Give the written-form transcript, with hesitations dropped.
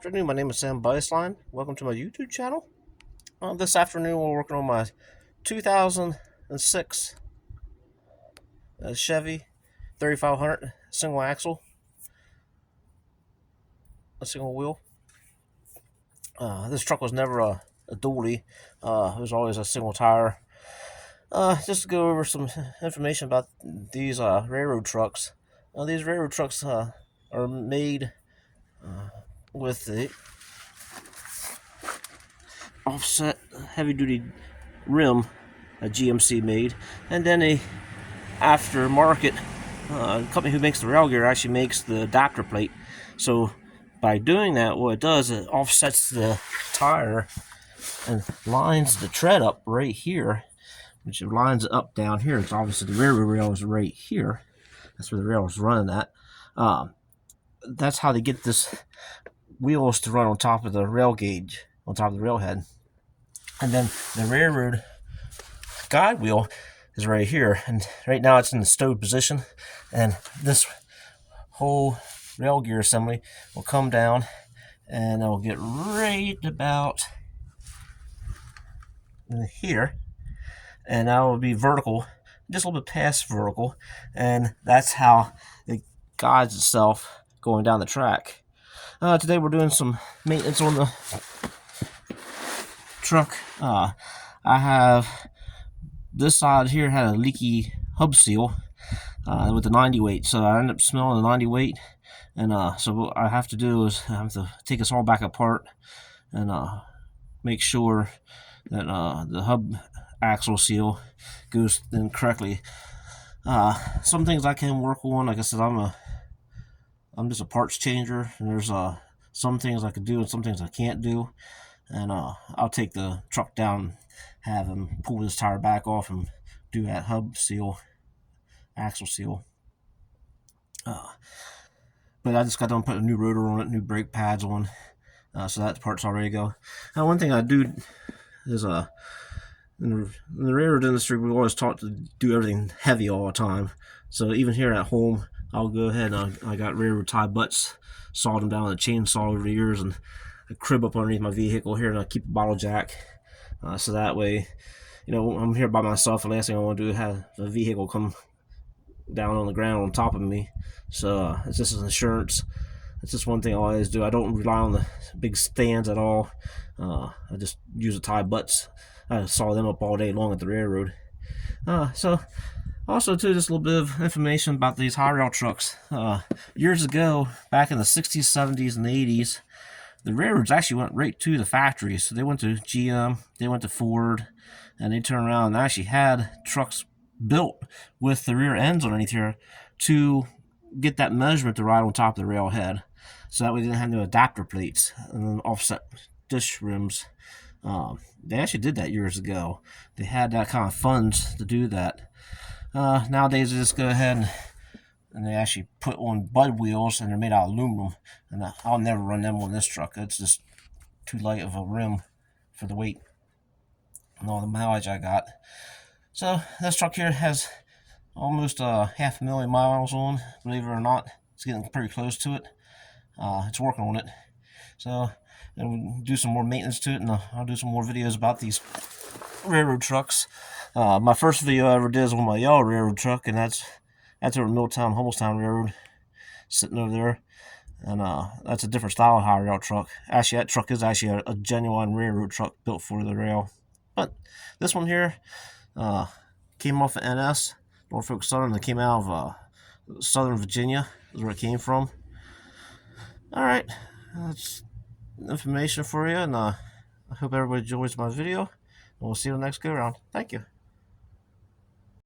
afternoon. My name is Sam Beisline. Welcome to my YouTube channel. This afternoon, we're working on my 2006 Chevy 3500 single axle, a single wheel. This truck was never a dually. It was always a single tire. Just to go over some information about these railroad trucks. These railroad trucks are made with the offset heavy-duty rim a GMC made, and then a aftermarket company who makes the rail gear actually makes the adapter plate. So by doing that, what it does, it offsets the tire and lines the tread up right here, which lines it up down here. It's obviously the railroad rail is right here. That's where the rail is running at. That's how they get this wheels to run on top of the rail gauge, on top of the rail head. And then the railroad guide wheel is right here, and right now it's in the stowed position, and this whole rail gear assembly will come down and it'll get right about in here, and that will be vertical, just a little bit past vertical, and that's how it guides itself going down the track. Today we're doing some maintenance on the truck. I have this side here had a leaky hub seal with the 90 weight, so I ended up smelling the 90 weight, and so what I have to do is I have to take this all back apart and make sure that the hub axle seal goes in correctly. Some things I can work on, like I said, I'm just a parts changer, and there's some things I can do and some things I can't do. And I'll take the truck down, have him pull this tire back off and do that hub seal, axle seal. But I just got done putting a new rotor on it, new brake pads on, so that part's all ready to go. Now, one thing I do is in the railroad industry, we're always taught to do everything heavy all the time. So even here at home, I'll go ahead and I got railroad tie butts, sawed them down with a chainsaw over the years, and a crib up underneath my vehicle here, and I keep a bottle jack, so that way, you know, I'm here by myself. The last thing I want to do is have a vehicle come down on the ground on top of me. So it's just an insurance. It's just one thing I always do. I don't rely on the big stands at all. I just use the tie butts. I saw them up all day long at the railroad. So also too, just a little bit of information about these Hyrail trucks. Years ago, back in the 60s, 70s, and 80s, the railroads actually went right to the factories. So they went to GM, they went to Ford, and they turned around and actually had trucks built with the rear ends underneath here to get that measurement to ride on top of the rail head. So that way they didn't have no adapter plates and then offset dish rims. They actually did that years ago. They had that kind of funds to do that. Nowadays they just go ahead and they actually put on bud wheels, and they're made out of aluminum, and I'll never run them on this truck. It's just too light of a rim for the weight and all the mileage I got. So this truck here has almost 500,000 miles on, believe it or not. It's getting pretty close to it. It's working on it. So we'll do some more maintenance to it, and I'll do some more videos about these railroad trucks. My first video I ever did is on my yellow railroad truck, and that's over Milltown, Hummelstown Railroad, sitting over there. And that's a different style of Hyrail truck. Actually, that truck is actually a genuine railroad truck built for the rail. But this one here came off of NS, Norfolk Southern. It came out of Southern Virginia, is where it came from. Alright, that's information for you, and I hope everybody enjoys my video. And we'll see you in the next go around. Thank you.